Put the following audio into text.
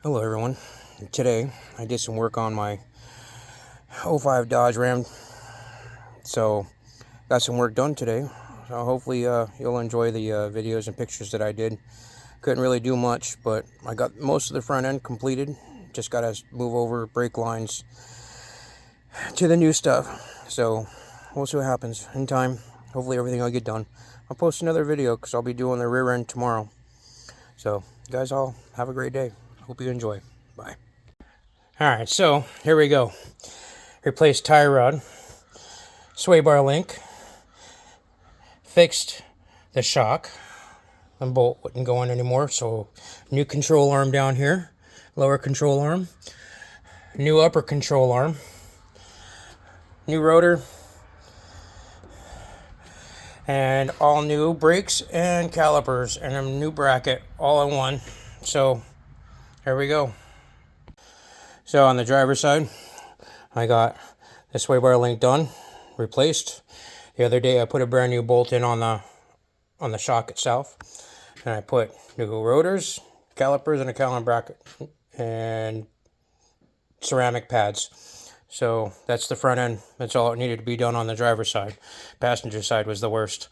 Hello everyone. Today I did some work on my '05 Dodge Ram, so got some work done today. So hopefully you'll enjoy the videos and pictures that I did. Couldn't really do much, but I got most of the front end completed. Just got to move over brake lines to the new stuff. So we'll see what happens in time. Hopefully everything will get done. I'll post another video because I'll be doing the rear end tomorrow. So guys, all have a great day. Hope you enjoy. Bye. Alright, so here we go. Replaced tie rod, sway bar link, fixed the shock. The bolt wouldn't go in anymore, so new control arm down here, lower control arm, new upper control arm, new rotor, and all new brakes and calipers, and a new bracket all in one. So here we go. So on the driver's side, I got the sway bar link done, replaced. The other day I put a brand new bolt in on the shock itself, and I put new rotors, calipers, and a caliper bracket, and ceramic pads. So that's the front end. That's all it needed to be done on the driver's side. Passenger side was the worst.